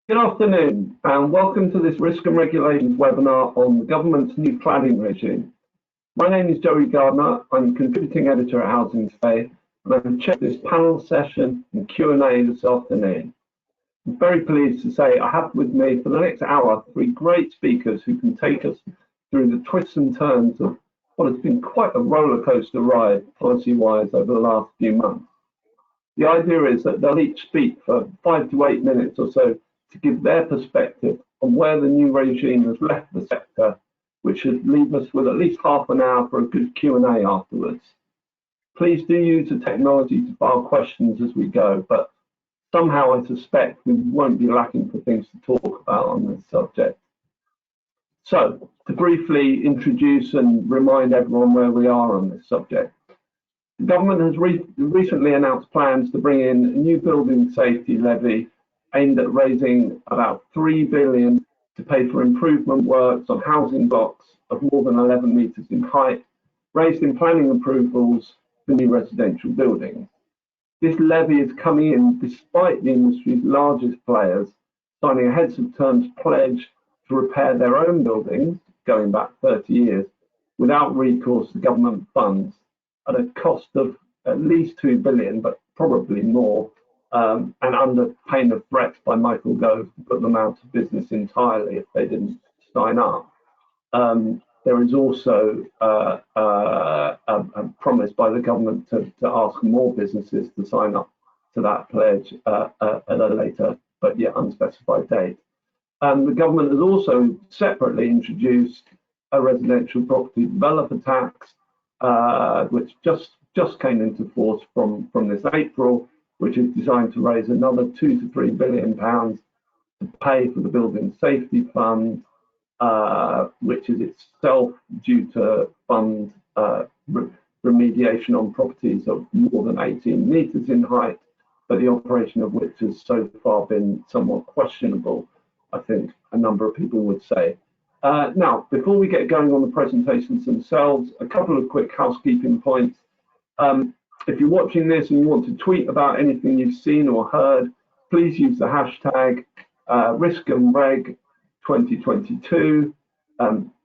Good afternoon and welcome to this Risk and Regulations webinar on the government's new cladding regime. My name is Joey Gardner. I'm contributing editor at Housing Today and I've checked this panel session and Q&A this afternoon. I'm very pleased to say I have with me for the next hour three great speakers who can take us through the twists and turns of what has been quite a roller coaster ride policy-wise over the last few months. The idea is that they'll each speak for 5 to 8 minutes or so to give their perspective on where the new regime has left the sector, which should leave us with at least half an hour for a good Q&A afterwards. Please do use the technology to file questions as we go, but somehow I suspect we won't be lacking for things to talk about on this subject. So, to briefly introduce and remind everyone where we are on this subject. The government has recently announced plans to bring in a new building safety levy aimed at raising about $3 billion to pay for improvement works on housing blocks of more than 11 metres in height, raised in planning approvals for new residential buildings. This levy is coming in despite the industry's largest players signing a heads of terms pledge to repair their own buildings, going back 30 years, without recourse to government funds at a cost of at least $2 billion, but probably more, and under pain of threats by Michael Gove to put them out of business entirely if they didn't sign up. There is also a promise by the government to ask more businesses to sign up to that pledge at a later but yet unspecified date. The government has also separately introduced a residential property developer tax, which just came into force from this April, which is designed to raise another £2 to £3 billion to pay for the building safety fund, which is itself due to fund remediation on properties of more than 18 metres in height, but the operation of which has so far been somewhat questionable, I think a number of people would say. Now, before we get going on the presentations themselves, a couple of quick housekeeping points. If you're watching this and you want to tweet about anything you've seen or heard, please use the hashtag riskandreg2022.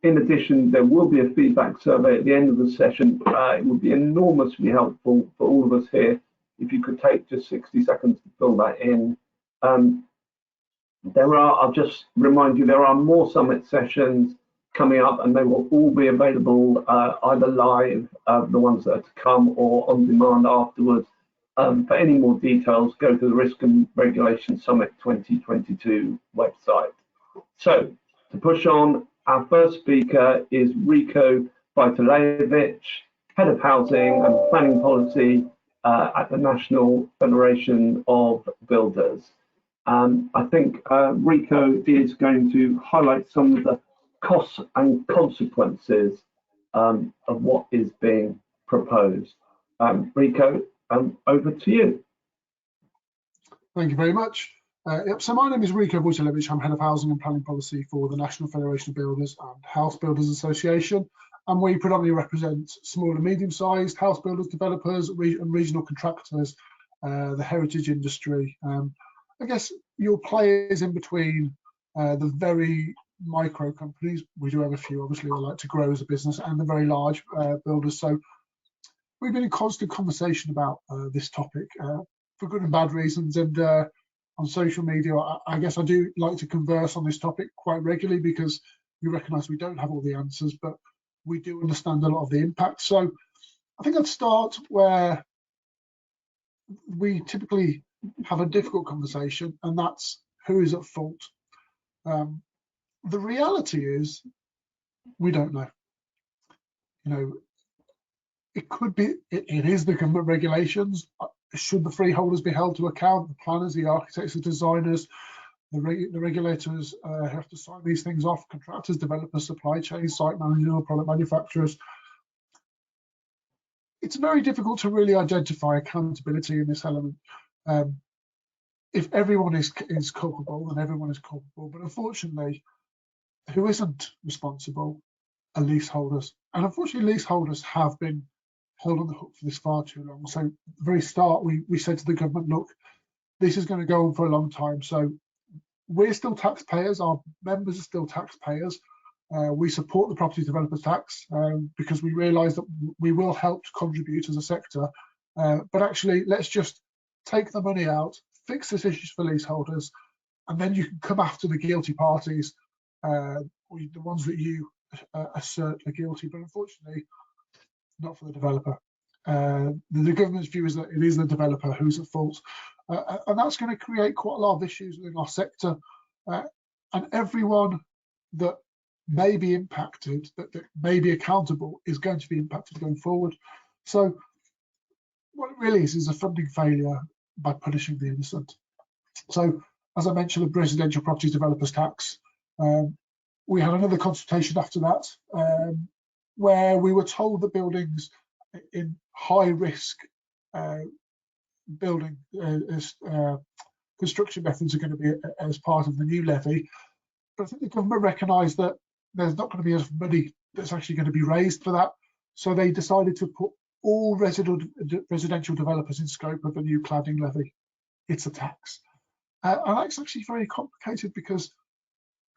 In addition, there will be a feedback survey at the end of the session. It would be enormously helpful for all of us here if you could take just 60 seconds to fill that in. I'll just remind you, there are more summit sessions coming up and they will all be available either live, the ones that are to come, or on demand afterwards. For any more details, go to the Risk and Regulation Summit 2022 website. So, to push on, our first speaker is Rico Vitalevich, Head of Housing and Planning Policy at the National Federation of Builders. I think Rico is going to highlight some of the costs and consequences of what is being proposed. Rico, over to you. Thank you very much. So my name is Rico Vitalevich. I'm Head of Housing and Planning Policy for the National Federation of Builders and House Builders Association, and we predominantly represent small and medium-sized house builders, developers, and regional contractors, the heritage industry. I guess your players in between the very micro companies, we do have a few obviously that like to grow as a business, and the very large builders. So we've been in constant conversation about this topic for good and bad reasons, and on social media I guess I do like to converse on this topic quite regularly because we recognise we don't have all the answers, but we do understand a lot of the impact. So I think I'd start where we typically have a difficult conversation, and that's who is at fault. The reality is we don't know. You know, it could be, it is the government regulations. Should the freeholders be held to account? The planners, the architects, the designers, the regulators have to sign these things off. Contractors, developers, supply chains, site managers, product manufacturers. It's very difficult to really identify accountability in this element. If everyone is culpable, then everyone is culpable. But unfortunately, who isn't responsible are leaseholders. And unfortunately, leaseholders have been held on the hook for this far too long. So at the very start, we said to the government, look, this is going to go on for a long time. So we're still taxpayers, our members are still taxpayers. We support the property developers tax because we realise that we will help to contribute as a sector. But actually, let's just take the money out, fix this issues for leaseholders, and then you can come after the guilty parties, the ones that you assert are guilty. But unfortunately, not for the developer. The government's view is that it is the developer who's at fault. And that's going to create quite a lot of issues within our sector. And everyone that may be impacted, that may be accountable, is going to be impacted going forward. So what it really is a funding failure by punishing the innocent. So as I mentioned, the residential property developers tax, we had another consultation after that where we were told that buildings in high risk building construction methods are going to be as part of the new levy. But I think the government recognised that there's not going to be enough money that's actually going to be raised for that. So they decided to put all residential developers in scope of the new cladding levy. It's a tax. And that's actually very complicated because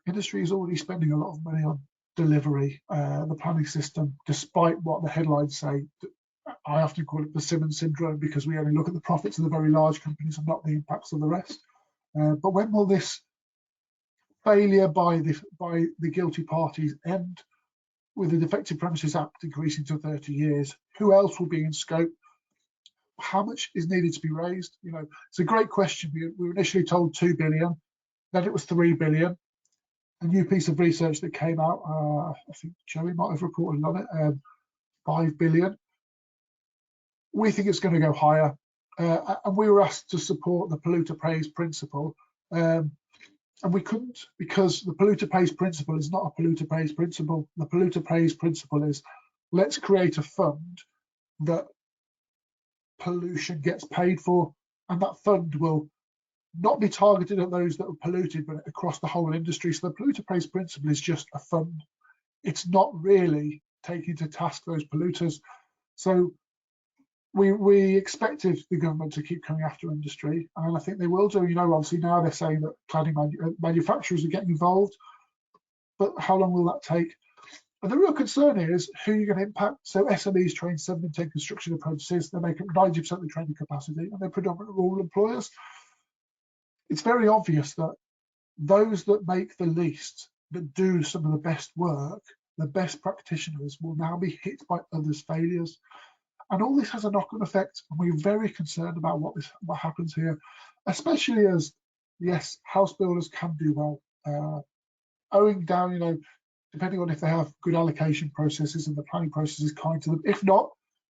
industry is already spending a lot of money on delivery, the planning system, despite what the headlines say. I often call it the Simmons syndrome because we only look at the profits of the very large companies and not the impacts of the rest. But when will this failure by the guilty parties end? With the Defective Premises Act increasing to 30 years, who else will be in scope? How much is needed to be raised? You know, it's a great question. We were initially told 2 billion, then it was 3 billion. A new piece of research that came out, I think Joey might have reported on it, 5 billion. We think it's going to go higher, and we were asked to support the polluter pays principle, and we couldn't because the polluter pays principle is not a polluter pays principle. The polluter pays principle is let's create a fund that pollution gets paid for, and that fund will not be targeted at those that are polluted, but across the whole industry. So the polluter pays principle is just a fund. It's not really taking to task those polluters. So we expected the government to keep coming after industry, and I think they will do. You know, obviously now they're saying that cladding manufacturers are getting involved, but how long will that take? And the real concern is who you're going to impact. So SMEs train 7 in 10 construction apprentices, they make up 90% of the training capacity, and they're predominantly rural employers. It's very obvious that those that make the least, that do some of the best work, the best practitioners, will now be hit by others' failures. And all this has a knock-on effect, and we're very concerned about what happens here, especially as, yes, house builders can do well. Owing down, you know, depending on if they have good allocation processes and the planning process is kind to them. If not,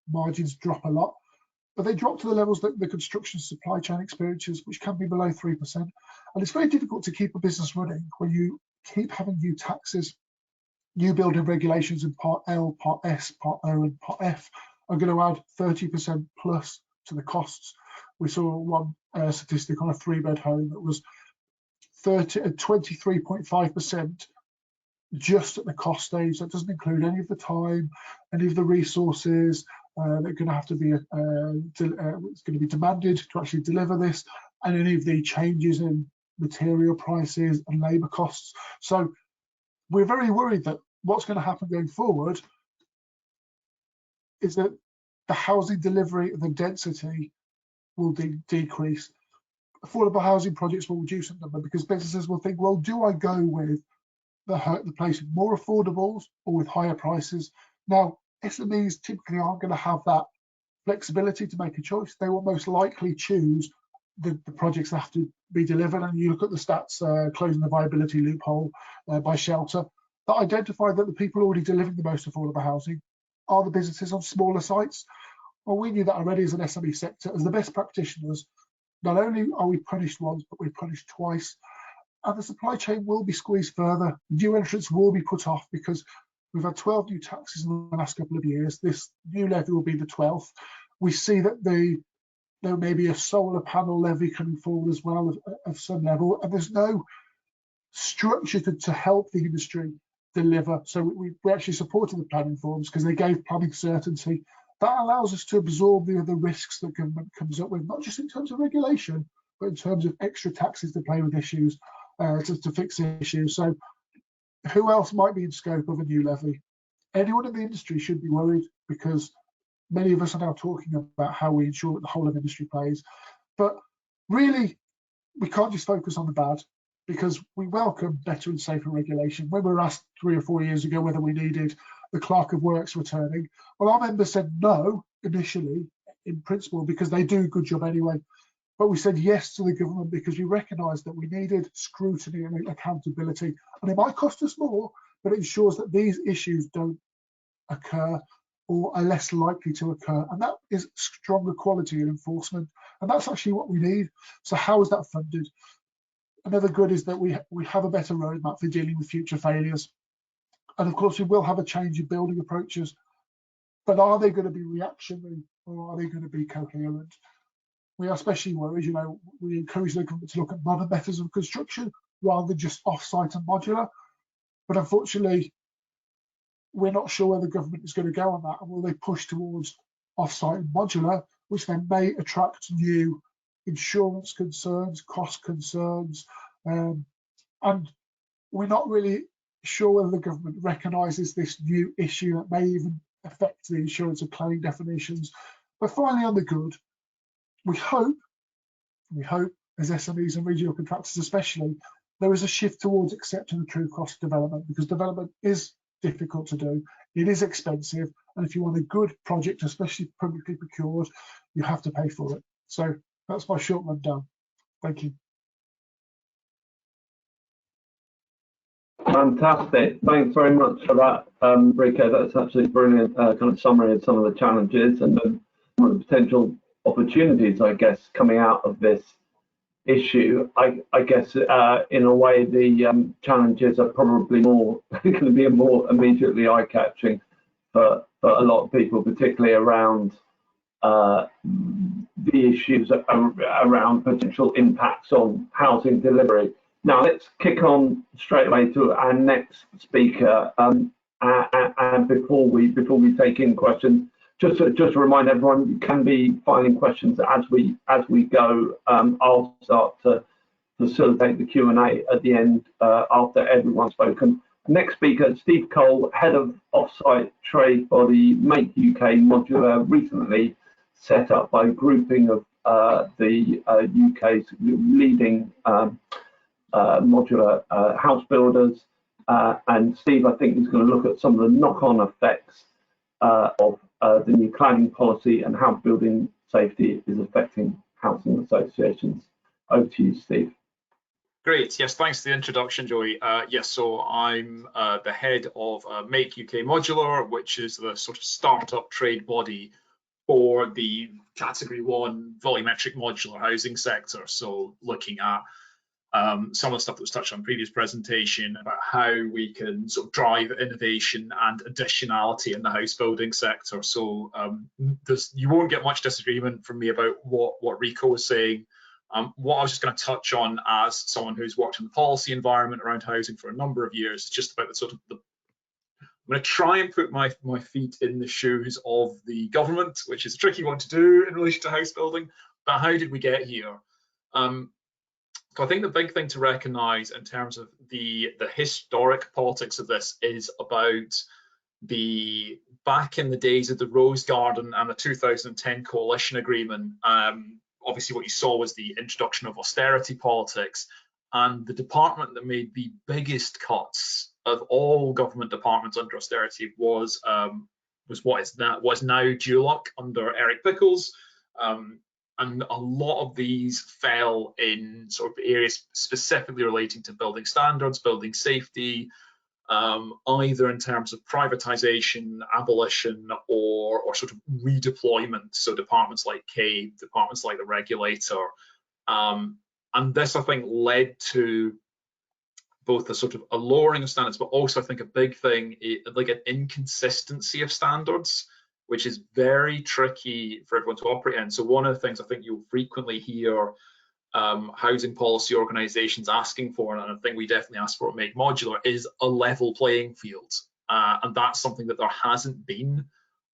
margins drop a lot. But they drop to the levels that the construction supply chain experiences, which can be below 3%. And it's very difficult to keep a business running when you keep having new taxes, new building regulations in Part L, Part S, Part O, and Part F are going to add 30% plus to the costs. We saw one statistic on a 3-bed home that was 23.5% just at the cost stage. That doesn't include any of the time, any of the resources that are going to have to be it's going to be demanded to actually deliver this, and any of the changes in material prices and labour costs. So we're very worried that what's going to happen going forward is that the housing delivery and the density will decrease. Affordable housing projects will reduce in number because businesses will think, well, do I go with the place with more affordables or with higher prices? Now, SMEs typically aren't going to have that flexibility to make a choice. They will most likely choose the projects that have to be delivered. And you look at the stats, closing the viability loophole by Shelter, that identify that the people already delivering the most affordable housing are the businesses on smaller sites. Well, we knew that already as an SME sector. As the best practitioners, not only are we punished once, but we're punished twice. And the supply chain will be squeezed further. New entrants will be put off because we've had 12 new taxes in the last couple of years. This new levy will be the 12th. We see that there may be a solar panel levy coming forward as well of some level, and there's no structure to help the industry deliver. So we actually supported the planning forms because they gave planning certainty. That allows us to absorb the other risks that government comes up with, not just in terms of regulation, but in terms of extra taxes to play with issues. to fix the issue. So who else might be in scope of a new levy? Anyone in the industry should be worried, because many of us are now talking about how we ensure that the whole of industry pays. But really, we can't just focus on the bad, because we welcome better and safer regulation. When we were asked 3 or 4 years ago whether we needed the clerk of works returning, well, our members said no initially, in principle, because they do a good job anyway. But we said yes to the government because we recognised that we needed scrutiny and accountability. And it might cost us more, but it ensures that these issues don't occur or are less likely to occur. And that is stronger quality and enforcement. And that's actually what we need. So how is that funded? Another good is that we have a better roadmap for dealing with future failures. And of course, we will have a change in building approaches. But are they going to be reactionary, or are they going to be coherent? We are especially worried, we encourage the government to look at modern methods of construction rather than just off-site and modular. But unfortunately, we're not sure where the government is going to go on that. And will they push towards off-site and modular, which then may attract new insurance concerns, cost concerns, and we're not really sure whether the government recognises this new issue that may even affect the insurance and cladding definitions. But finally, on the good, we hope as SMEs and regional contractors especially, there is a shift towards accepting the true cost of development, because development is difficult to do, it is expensive, and if you want a good project, especially publicly procured, you have to pay for it. So that's my short rundown. Thank you. Fantastic. Thanks very much for that, Rico. That's absolutely brilliant kind of summary of some of the challenges and some of the potential opportunities, I guess, coming out of this issue. I guess in a way the challenges are probably more going to be more immediately eye-catching for a lot of people, particularly around the issues around potential impacts on housing delivery. Now let's kick on straight away to our next speaker. And before we take in questions, just to remind everyone, you can be filing questions as we go. I'll start to facilitate the Q&A at the end after everyone's spoken. Next speaker, Steve Cole, head of offsite trade body Make UK Modular, recently set up by a grouping of the UK's leading modular house builders. And Steve, I think, is going to look at some of the knock-on effects of the new cladding policy and how building safety is affecting housing associations. Over to you, Steve. Great. Yes, thanks for the introduction, Joey. Yes, so I'm the head of Make UK Modular, which is the sort of startup trade body for the Category 1 volumetric modular housing sector. So looking at some of the stuff that was touched on previous presentation about how we can sort of drive innovation and additionality in the house building sector. So you won't get much disagreement from me about what Rico was saying. What I was just going to touch on as someone who's worked in the policy environment around housing for a number of years, is just about the sort of I'm going to try and put my feet in the shoes of the government, which is a tricky one to do in relation to house building. But how did we get here? So I think the big thing to recognise in terms of the historic politics of this is about the back in the days of the Rose Garden and the 2010 coalition agreement. Obviously what you saw was the introduction of austerity politics, and the department that made the biggest cuts of all government departments under austerity was now GEOLOC under Eric Pickles. And a lot of these fell in sort of areas specifically relating to building standards, building safety, either in terms of privatization, abolition, or sort of redeployment. So departments like CABE, departments like the regulator. And this, I think, led to both a sort of a lowering of standards, but also I think a big thing, like an inconsistency of standards, which is very tricky for everyone to operate in. So one of the things I think you'll frequently hear housing policy organisations asking for, and I think we definitely ask for at Make Modular, is a level playing field. And that's something that there hasn't been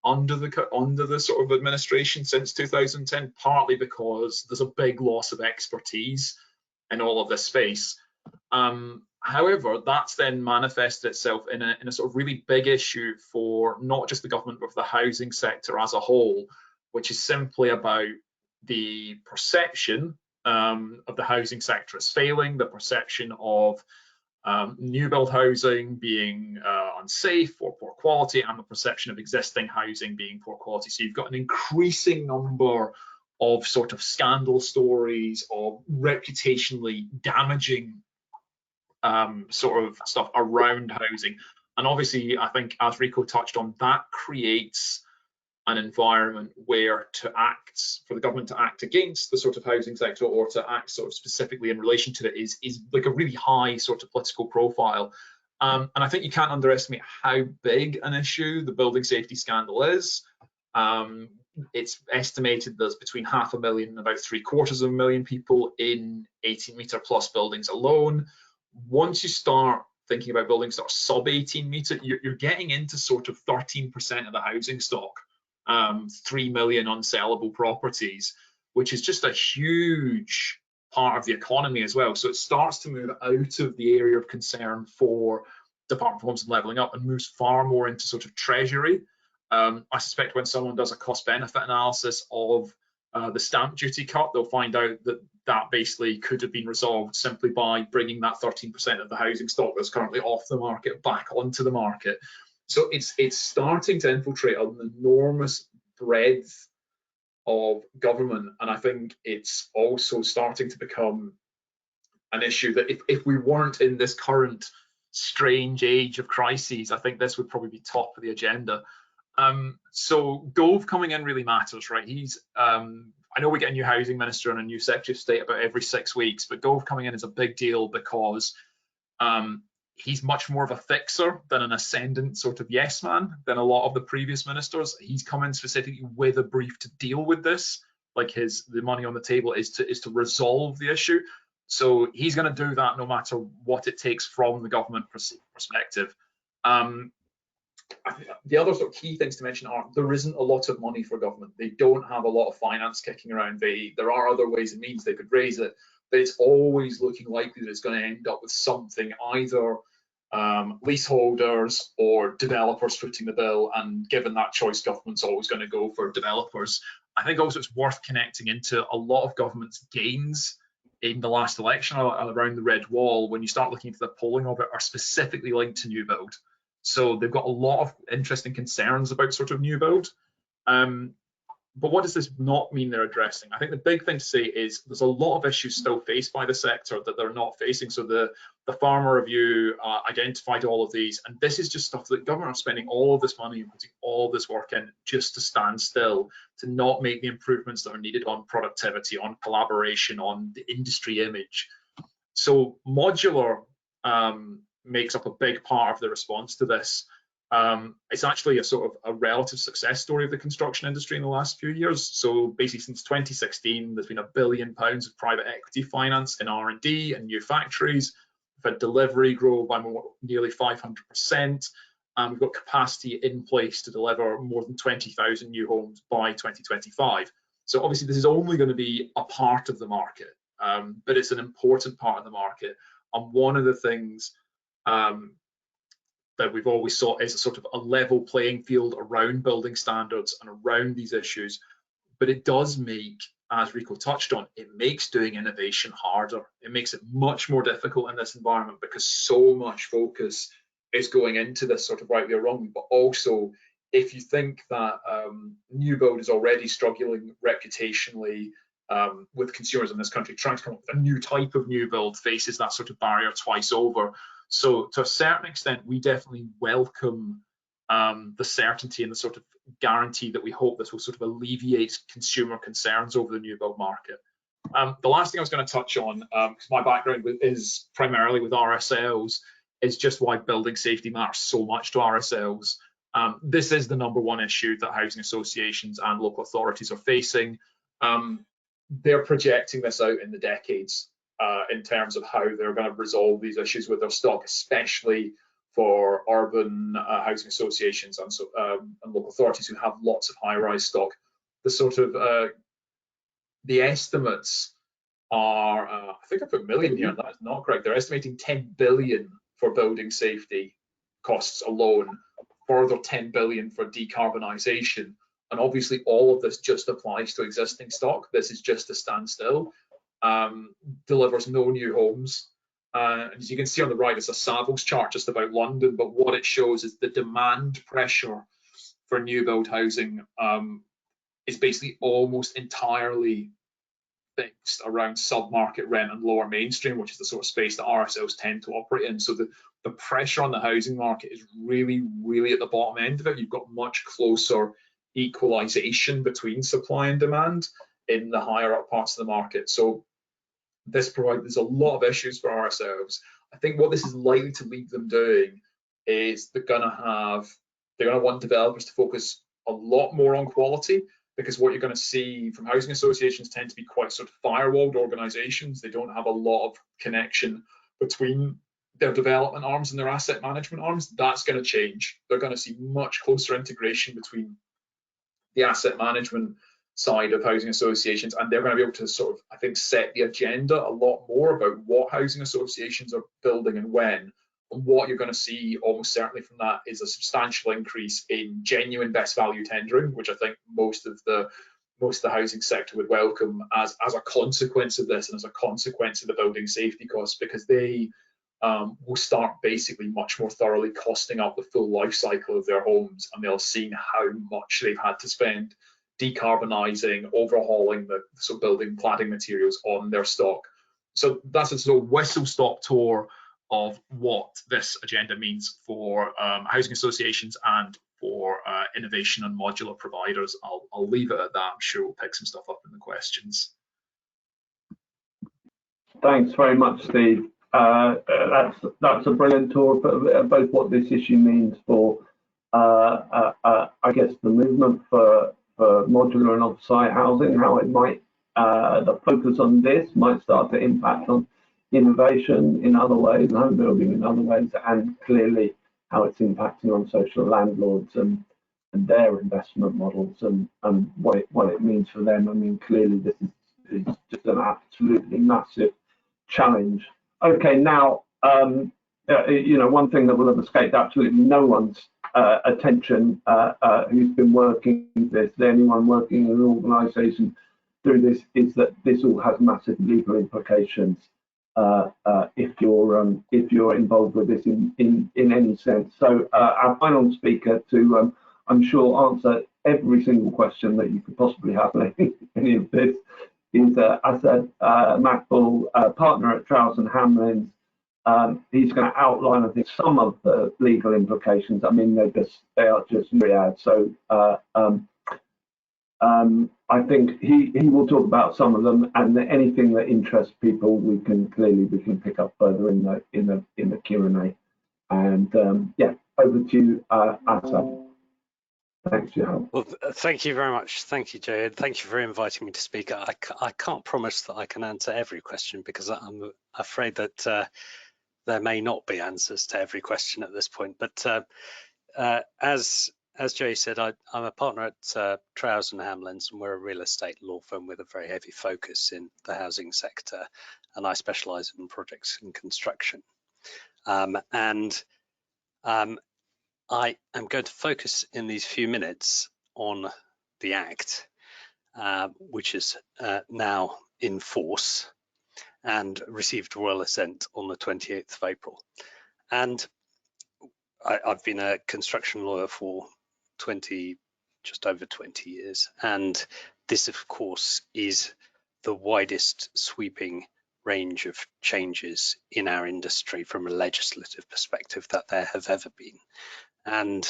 under the sort of administration since 2010, partly because there's a big loss of expertise in all of this space. However, that's then manifested itself in a sort of really big issue for not just the government, but for the housing sector as a whole, which is simply about the perception of the housing sector as failing, the perception of new build housing being unsafe or poor quality, and the perception of existing housing being poor quality. So you've got an increasing number of sort of scandal stories of reputationally damaging sort of stuff around housing. And obviously, I think, as Rico touched on, that creates an environment where for the government to act against the sort of housing sector, or to act sort of specifically in relation to it, is like a really high sort of political profile. And I think you can't underestimate how big an issue the building safety scandal is. It's estimated there's between 500,000 and about 750,000 people in 18-meter plus buildings alone. Once you start thinking about buildings that are sub 18 meter, you're getting into sort of 13% of the housing stock, 3 million unsellable properties, which is just a huge part of the economy as well. So it starts to move out of the area of concern for Department for Homes and Levelling Up and moves far more into sort of treasury. I suspect when someone does a cost benefit analysis of the stamp duty cut, they'll find out that that basically could have been resolved simply by bringing that 13% of the housing stock that's currently off the market back onto the market. So it's starting to infiltrate an enormous breadth of government, and I think it's also starting to become an issue that if we weren't in this current strange age of crises, I think this would probably be top of the agenda. So Gove coming in really matters, right? I know we get a new housing minister and a new secretary of state about every 6 weeks, but Gove coming in is a big deal because he's much more of a fixer than an ascendant sort of yes man than a lot of the previous ministers. He's come in specifically with a brief to deal with this, like the money on the table is to resolve the issue. So he's going to do that no matter what it takes from the government perspective. The other sort of key things to mention are there isn't a lot of money for government. They don't have a lot of finance kicking around. There are other ways and means they could raise it, but it's always looking likely that it's going to end up with something, either leaseholders or developers footing the bill. And given that choice, government's always going to go for developers. I think also it's worth connecting into a lot of government's gains in the last election around the red wall. When you start looking into the polling of it, are specifically linked to new build. So they've got a lot of interesting concerns about sort of new build. But what does this not mean they're addressing? I think the big thing to say is there's a lot of issues still faced by the sector that they're not facing. So the Farmer Review identified all of these, and this is just stuff that government are spending all of this money and putting all this work in just to stand still, to not make the improvements that are needed on productivity, on collaboration, on the industry image. So modular makes up a big part of the response to this. It's actually a sort of a relative success story of the construction industry in the last few years. So basically since 2016, there's been £1 billion of private equity finance in R&D and new factories. We've had delivery grow by nearly 500%. And we've got capacity in place to deliver more than 20,000 new homes by 2025. So obviously this is only going to be a part of the market, but it's an important part of the market. And one of the things that we've always sought is a sort of a level playing field around building standards and around these issues. But it does make, as Rico touched on, it makes doing innovation harder. It makes it much more difficult in this environment because so much focus is going into this sort of rightly or wrongly. But also, if you think that new build is already struggling reputationally with consumers in this country, trying to come up with a new type of new build faces that sort of barrier twice over. So to a certain extent, we definitely welcome the certainty and the sort of guarantee that we hope this will sort of alleviate consumer concerns over the new build market. The last thing I was going to touch on, because my background is primarily with RSLs, is just why building safety matters so much to RSLs. This is the #1 issue that housing associations and local authorities are facing. They're projecting this out in the decades in terms of how they're going to resolve these issues with their stock, especially for urban housing associations and local authorities who have lots of high-rise stock. The sort of the estimates are, I think I put million here, that is not correct. They're estimating 10 billion for building safety costs alone, further 10 billion for decarbonisation. And obviously all of this just applies to existing stock. This is just a standstill, delivers no new homes. As you can see on the right, it's a Savills chart just about London, but what it shows is the demand pressure for new build housing is basically almost entirely fixed around sub-market rent and lower mainstream, which is the sort of space that RSLs tend to operate in. So the pressure on the housing market is really, really at the bottom end of it. You've got much closer equalization between supply and demand in the higher up parts of the market. So there's a lot of issues for RSLs. I think what this is likely to lead them doing is they're going to want developers to focus a lot more on quality, because what you're going to see from housing associations tend to be quite sort of firewalled organizations. They don't have a lot of connection between their development arms and their asset management arms. That's going to change. They're going to see much closer integration between the asset management side of housing associations, and they're going to be able to sort of, I think, set the agenda a lot more about what housing associations are building and when. And what you're going to see almost certainly from that is a substantial increase in genuine best value tendering, which I think most of the housing sector would welcome as a consequence of this and as a consequence of the building safety costs, because they will start basically much more thoroughly costing up the full life cycle of their homes, and they'll see how much they've had to spend decarbonising, overhauling the sort of building cladding materials on their stock. So that's a sort of whistle-stop tour of what this agenda means for housing associations and for innovation and modular providers. I'll leave it at that. I'm sure we'll pick some stuff up in the questions. Thanks very much, Steve. That's a brilliant tour of both what this issue means for, I guess, the movement for modular and off-site housing, how it might, the focus on this might start to impact on innovation in other ways, home building in other ways, and clearly how it's impacting on social landlords and their investment models and what it means for them. I mean, clearly this is just an absolutely massive challenge. Okay, now, one thing that will have escaped absolutely no one's attention who's been working this, anyone working in an organisation through this, is that this all has massive legal implications if you're involved with this in any sense. So our final speaker to, I'm sure, answer every single question that you could possibly have in any of this is Asad Makbul, partner at Trowse & Hamlins. He's going to outline, I think, some of the legal implications. I mean, they are just myriad. So I think he will talk about some of them, and anything that interests people, we can pick up further in the Q&A. And yeah, over to you, Asad. Thanks, Johan. Well, thank you very much. Thank you, Joe. Thank you for inviting me to speak. I can't promise that I can answer every question, because I'm afraid that there may not be answers to every question at this point. But as Joe said, I'm a partner at Trowse & Hamlins, and we're a real estate law firm with a very heavy focus in the housing sector, and I specialise in projects and construction. I am going to focus in these few minutes on the Act, which is now in force and received royal assent on the 28th of April. And I've been a construction lawyer for just over 20 years. And this, of course, is the widest sweeping range of changes in our industry from a legislative perspective that there have ever been. And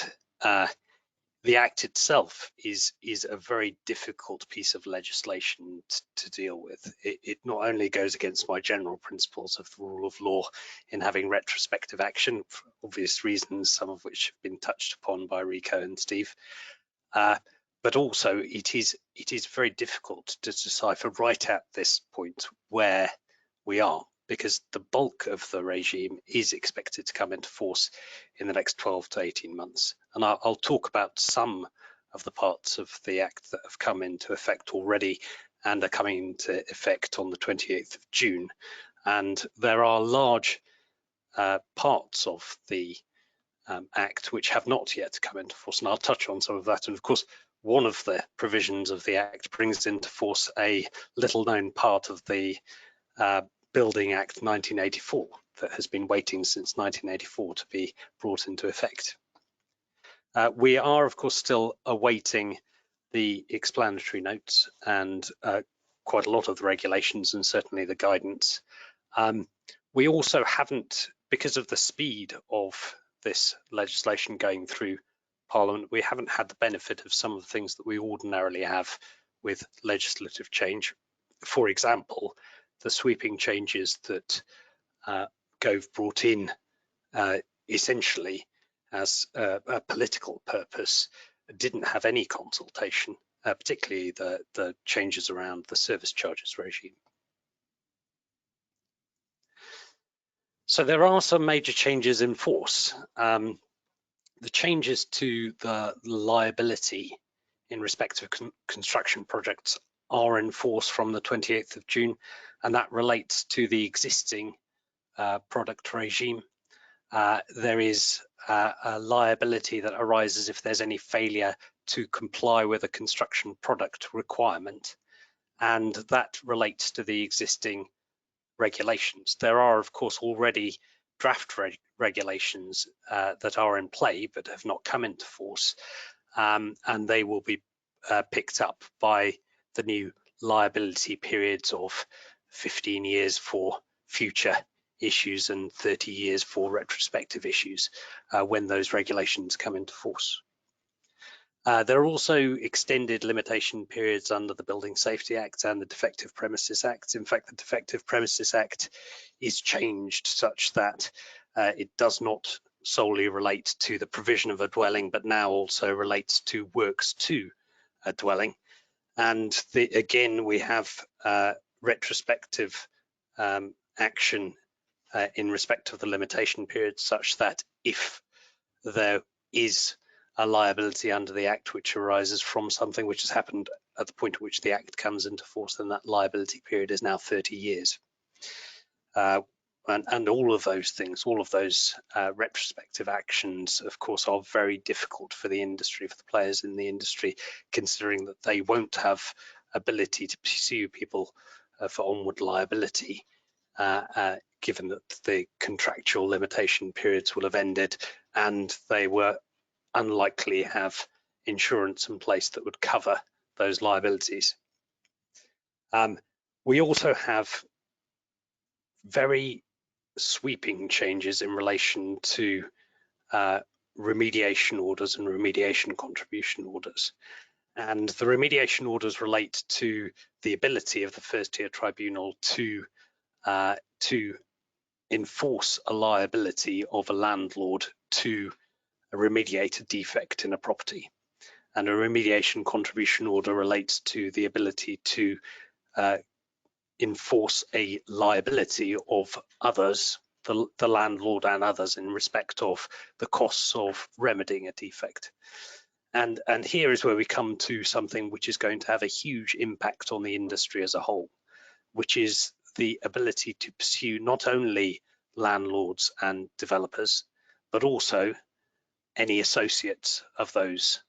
the Act itself is a very difficult piece of legislation to deal with. It not only goes against my general principles of the rule of law in having retrospective action, for obvious reasons, some of which have been touched upon by Rico and Steve, but also it is very difficult to decipher right at this point where we are, because the bulk of the regime is expected to come into force in the next 12 to 18 months. And I'll talk about some of the parts of the Act that have come into effect already and are coming into effect on the 28th of June. And there are large parts of the Act which have not yet come into force, and I'll touch on some of that. And of course, one of the provisions of the Act brings into force a little known part of the Building Act 1984 that has been waiting since 1984 to be brought into effect. We are, of course, still awaiting the explanatory notes and quite a lot of the regulations and certainly the guidance. We also haven't, because of the speed of this legislation going through Parliament, we haven't had the benefit of some of the things that we ordinarily have with legislative change. For example, the sweeping changes that Gove brought in essentially as a political purpose didn't have any consultation, particularly the changes around the service charges regime. So there are some major changes in force. The changes to the liability in respect of construction projects are in force from the 28th of June, and that relates to the existing product regime. There is a liability that arises if there's any failure to comply with a construction product requirement, and that relates to the existing regulations. There are, of course, already draft regulations that are in play but have not come into force, and they will be picked up by the new liability periods of 15 years for future issues and 30 years for retrospective issues when those regulations come into force. There are also extended limitation periods under the Building Safety Act and the Defective Premises Act. In fact, the Defective Premises Act is changed such that it does not solely relate to the provision of a dwelling, but now also relates to works to a dwelling. And again, we have retrospective action in respect of the limitation period, such that if there is a liability under the Act which arises from something which has happened at the point at which the Act comes into force, then that liability period is now 30 years. And all of those things, all of those retrospective actions, of course, are very difficult for the industry, for the players in the industry, considering that they won't have ability to pursue people for onward liability, given that the contractual limitation periods will have ended and they were unlikely have insurance in place that would cover those liabilities. We also have very sweeping changes in relation to remediation orders and remediation contribution orders. And the remediation orders relate to the ability of the first tier tribunal to enforce a liability of a landlord to remediate a defect in a property. And a remediation contribution order relates to the ability to enforce a liability of others, the landlord and others, in respect of the costs of remedying a defect. And here is where we come to something which is going to have a huge impact on the industry as a whole, which is the ability to pursue not only landlords and developers, but also any associates of those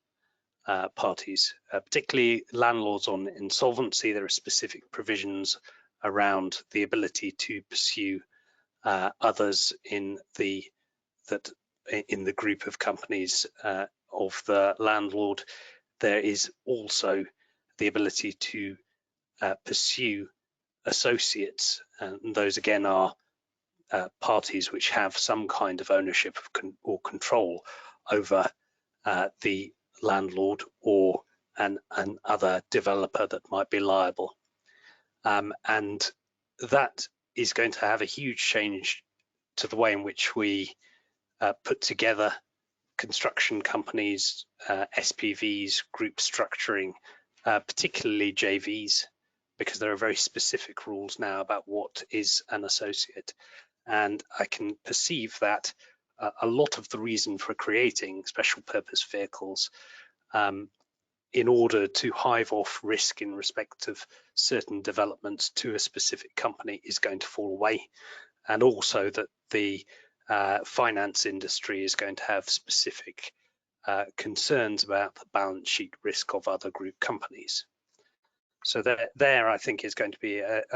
parties, particularly landlords on insolvency. There are specific provisions around the ability to pursue others in the group of companies of the landlord. There is also the ability to pursue associates, and those again are parties which have some kind of ownership or control over the landlord or an other developer that might be liable. And that is going to have a huge change to the way in which we put together construction companies, SPVs, group structuring, particularly JVs, because there are very specific rules now about what is an associate. And I can perceive that a lot of the reason for creating special purpose vehicles in order to hive off risk in respect of certain developments to a specific company is going to fall away, and also that the finance industry is going to have specific concerns about the balance sheet risk of other group companies. So there I think is going to be a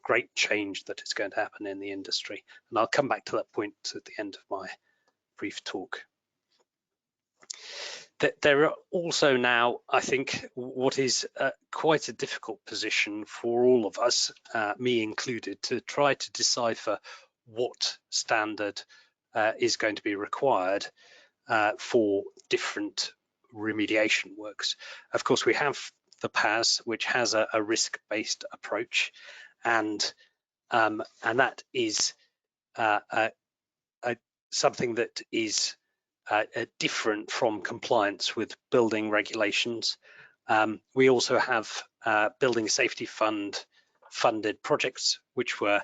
great change that is going to happen in the industry. And I'll come back to that point at the end of my brief talk. There are also now, I think, what is quite a difficult position for all of us, me included, to try to decipher what standard is going to be required for different remediation works. Of course, we have the PAS, which has a risk-based approach, and that is something that is different from compliance with building regulations. We also have building safety fund funded projects which were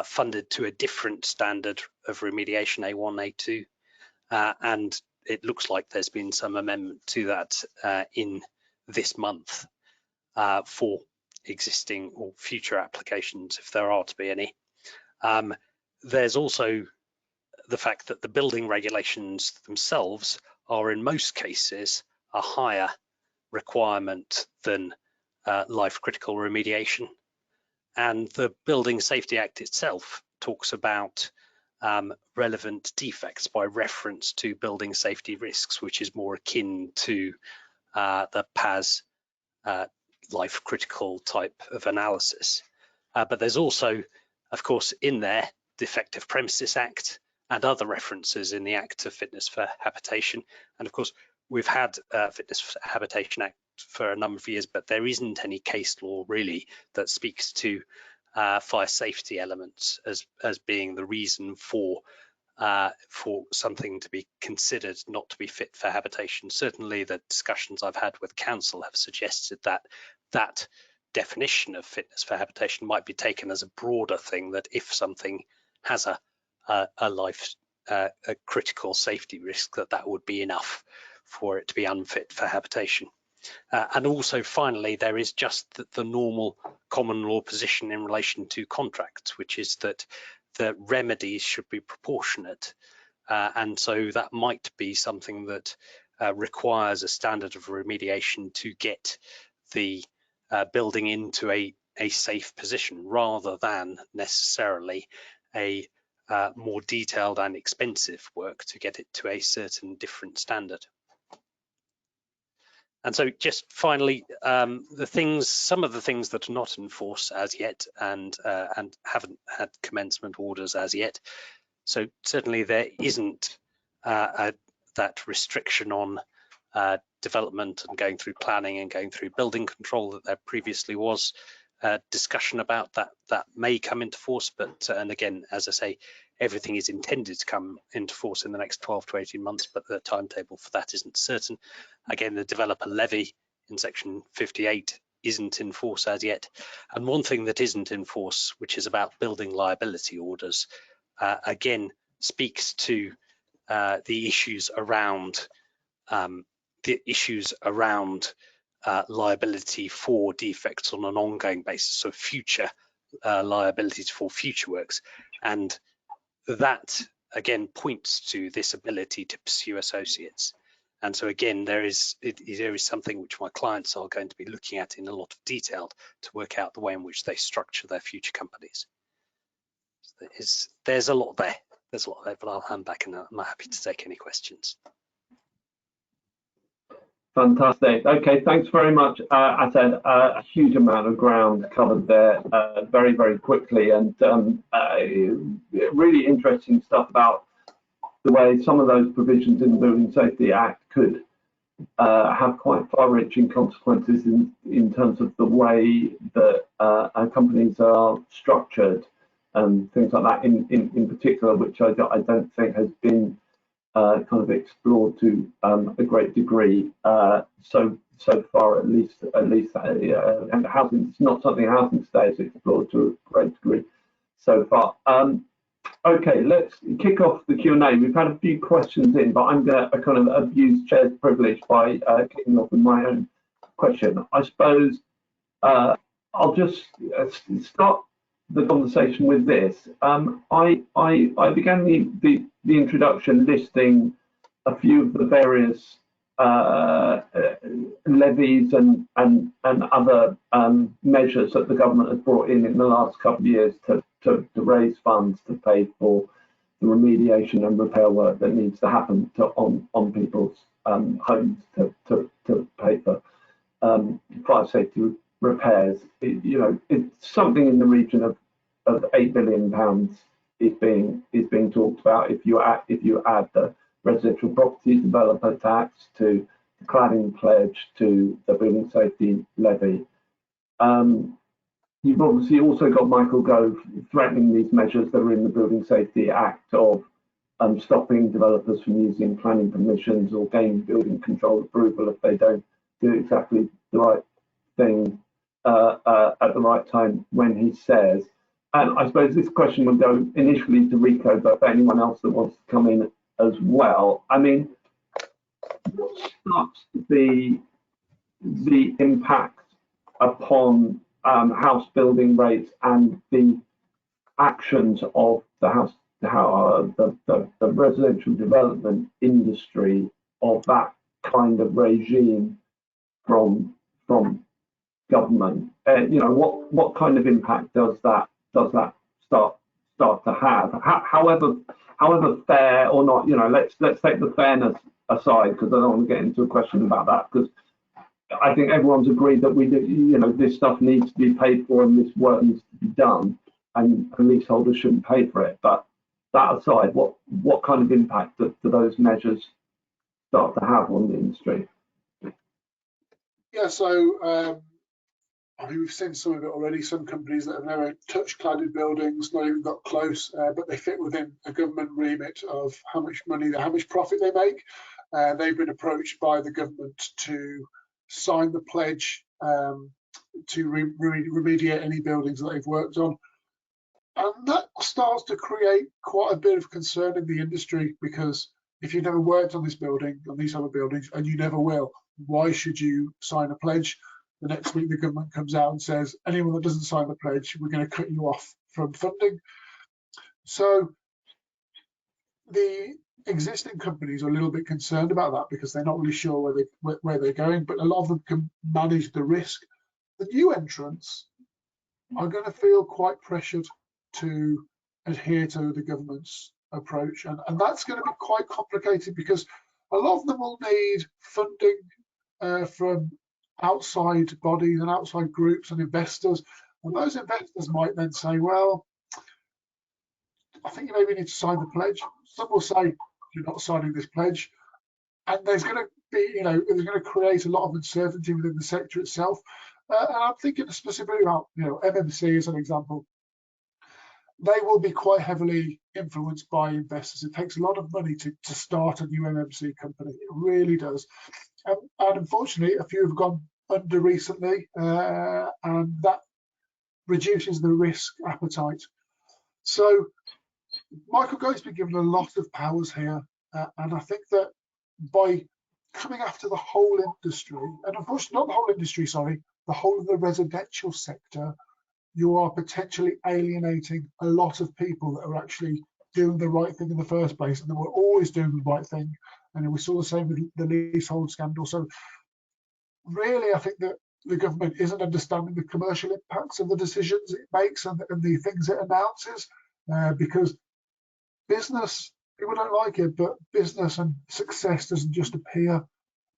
funded to a different standard of remediation, A1, A2, and it looks like there's been some amendment to that in this month for existing or future applications, if there are to be any. There's also the fact that the building regulations themselves are in most cases a higher requirement than life critical remediation. And the Building Safety Act itself talks about relevant defects by reference to building safety risks, which is more akin to the PAS life critical type of analysis. But there's also, of course, in there, Defective Premises Act and other references in the Act to Fitness for Habitation. And of course, we've had Fitness for Habitation Act for a number of years, but there isn't any case law really that speaks to fire safety elements as being the reason for something to be considered not to be fit for habitation. Certainly the discussions I've had with council have suggested that that definition of fitness for habitation might be taken as a broader thing, that if something has a critical safety risk, that would be enough for it to be unfit for habitation. And also finally, there is just the normal common law position in relation to contracts, which is that the remedies should be proportionate. And so that might be something that requires a standard of remediation to get the building into a safe position, rather than necessarily a more detailed and expensive work to get it to a certain different standard. And so just finally, some of the things that are not in force as yet and haven't had commencement orders as yet. So certainly there isn't that restriction on development and going through planning and going through building control that there previously was. Discussion about that may come into force, but and again, as I say, everything is intended to come into force in the next 12 to 18 months, but the timetable for that isn't certain. Again, the developer levy in section 58 isn't in force as yet. And one thing that isn't in force, which is about building liability orders, again speaks to the issues around liability for defects on an ongoing basis, so future liabilities for future works. And that again points to this ability to pursue associates. And so again, there is something which my clients are going to be looking at in a lot of detail to work out the way in which they structure their future companies. So there's a lot there. There's a lot there, but I'll hand back and I'm happy to take any questions. Fantastic. Okay, thanks very much. I said a huge amount of ground covered there very, very quickly, and really interesting stuff about the way some of those provisions in the Building Safety Act could have quite far-reaching consequences in terms of the way that companies are structured and things like that in particular, which I don't think has been kind of explored to a great degree so far, at least and housing, it's not something housing today has explored to a great degree so far. Okay, let's kick off the Q&A. We've had a few questions in, but I'm going to kind of abuse chair's privilege by kicking off with my own question. I suppose I'll just start the conversation with this. I began the introduction listing a few of the various levies and other measures that the government has brought in the last couple of years to raise funds to pay for the remediation and repair work that needs to happen on people's homes to pay for fire safety repairs. It's something in the region of £8 billion is being talked about if you add the residential properties developer tax to the cladding pledge to the building safety levy. You've obviously also got Michael Gove threatening these measures that are in the Building Safety Act of stopping developers from using planning permissions or gaining building control approval if they don't do exactly the right thing at the right time when he says. And I suppose this question would go initially to Rico, but for anyone else that wants to come in as well. I mean, what starts to be the impact upon house building rates and the actions of the residential development industry of that kind of regime from government? What kind of impact does that start to have? However fair or not, let's take the fairness aside, because I don't want to get into a question about that, because I think everyone's agreed that this stuff needs to be paid for and this work needs to be done, and leaseholders shouldn't pay for it. But that aside, what kind of impact do those measures start to have on the industry? Yeah, so I mean, we've seen some of it already. Some companies that have never touched cladded buildings, not even got close, but they fit within a government remit of how much money, how much profit they make. They've been approached by the government to sign the pledge to remediate any buildings that they've worked on. And that starts to create quite a bit of concern in the industry, because if you've never worked on this building, on these other buildings, and you never will, why should you sign a pledge? The next week the government comes out and says, anyone that doesn't sign the pledge, we're going to cut you off from funding. So the existing companies are a little bit concerned about that, because they're not really sure where they're going, but a lot of them can manage the risk. The new entrants are going to feel quite pressured to adhere to the government's approach, and that's going to be quite complicated, because a lot of them will need funding from outside bodies and outside groups and investors, and those investors might then say, well, I think you maybe need to sign the pledge. Some will say, you're not signing this pledge, and there's going to be, there's going to create a lot of uncertainty within the sector itself. And I'm thinking specifically about, MMC as an example. They will be quite heavily influenced by investors. It takes a lot of money to start a new MMC company. It really does. And unfortunately, a few have gone under recently, and that reduces the risk appetite. So Michael Gove's been given a lot of powers here, and I think that by coming after the whole industry, and unfortunately not the whole industry, sorry, the whole of the residential sector, you are potentially alienating a lot of people that are actually doing the right thing in the first place, and that were always doing the right thing. And we saw the same with the leasehold scandal. So really, I think that the government isn't understanding the commercial impacts of the decisions it makes and the things it announces, because business, people don't like it, but business and success doesn't just appear,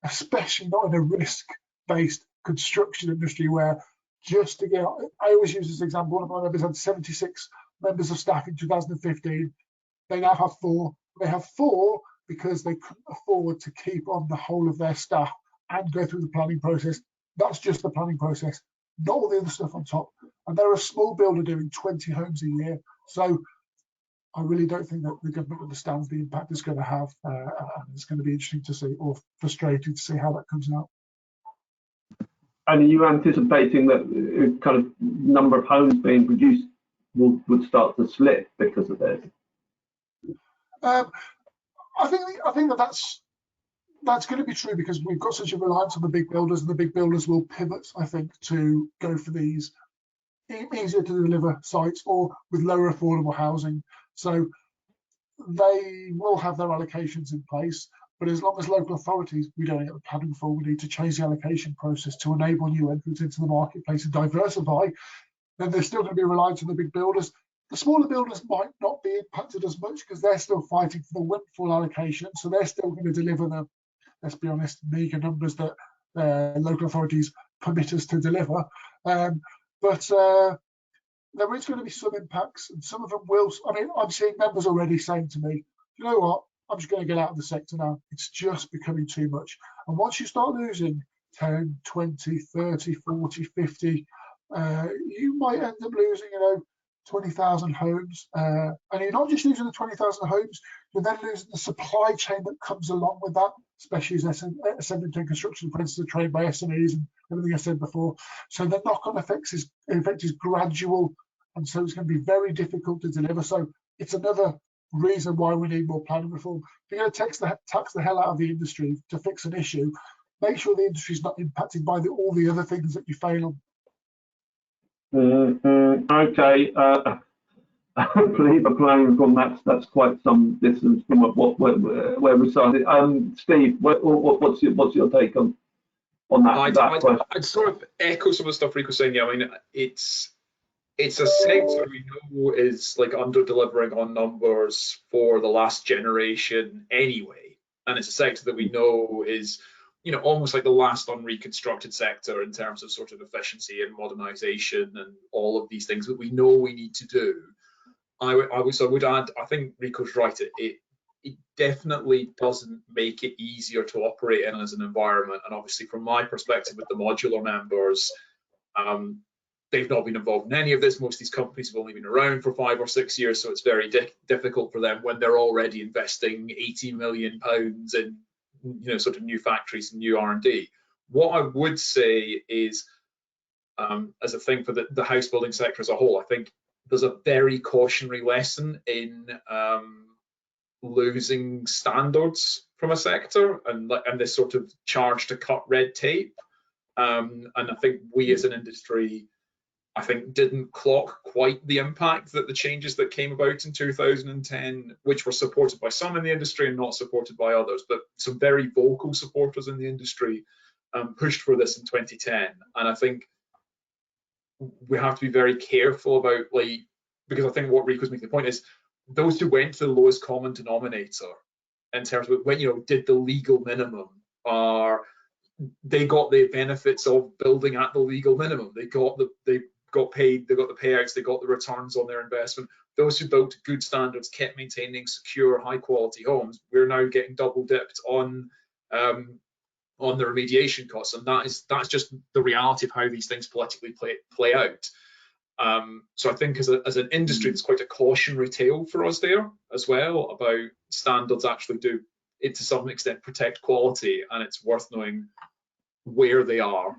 especially not in a risk-based construction industry where just to get, I always use this example, one of my members had 76 members of staff in 2015. They now have 4. They have 4 because they couldn't afford to keep on the whole of their staff and go through the planning process. That's just the planning process, not all the other stuff on top. And they're a small builder doing 20 homes a year. So I really don't think that the government understands the impact it's going to have. And it's going to be interesting to see, or frustrating to see how that comes out. And are you anticipating that kind of number of homes being produced would start to slip because of this? I think that's going to be true because we've got such a reliance on the big builders, and the big builders will pivot, I think, to go for these easier to deliver sites or with lower affordable housing. So they will have their allocations in place, but as long as local authorities, we don't get the planning for, we need to change the allocation process to enable new entrants into the marketplace and diversify, then they're still going to be reliant on the big builders. The smaller builders might not be impacted as much because they're still fighting for the windfall allocation, so they're still going to deliver the, let's be honest, meagre numbers that local authorities permit us to deliver. But there is going to be some impacts, and some of them will. I mean, I'm seeing members already saying to me, you know what, I'm just going to get out of the sector now. It's just becoming too much. And once you start losing 10, 20, 30, 40, 50, you might end up losing, 20,000 homes. And you're not just losing the 20,000 homes, you're then losing the supply chain that comes along with that, especially as SMT construction apprentices are trained by SMEs and everything I said before. So the knock-on effect is gradual, and so it's going to be very difficult to deliver. So it's another reason why we need more planning reform. If you're going to tax the hell out of the industry to fix an issue, make sure the industry is not impacted by all the other things that you fail on. Okay, I believe a planning reform, that's quite some distance from where we started. Steve, what's your take on that question? I'd sort of echo some of the stuff Rico was saying. Yeah, I mean, it's a sector we know is like under delivering on numbers for the last generation anyway, and it's a sector that we know is, almost like the last unreconstructed sector in terms of sort of efficiency and modernization and all of these things that we know we need to do. I would add, I think Rico's right, it definitely doesn't make it easier to operate in as an environment. And obviously from my perspective with the modular members, they've not been involved in any of this. Most of these companies have only been around for 5 or 6 years, so it's very difficult for them when they're already investing £80 million in sort of new factories and new R&D. What I would say is, as a thing for the house building sector as a whole, I think there's a very cautionary lesson in losing standards from a sector and this sort of charge to cut red tape. And I think we as an industry, I think, didn't clock quite the impact that the changes that came about in 2010, which were supported by some in the industry and not supported by others, but some very vocal supporters in the industry pushed for this in 2010. And I think we have to be very careful about, because I think what Rico's making the point is, those who went to the lowest common denominator in terms of when, did the legal minimum, they got the benefits of building at the legal minimum. They got paid, they got the payouts, they got the returns on their investment. Those who built good standards, kept maintaining secure, high quality homes, we're now getting double dipped on the remediation costs, and that's just the reality of how these things politically play out. So I think as an industry, it's quite a cautionary tale for us there as well about standards actually do, it to some extent, protect quality, and it's worth knowing where they are.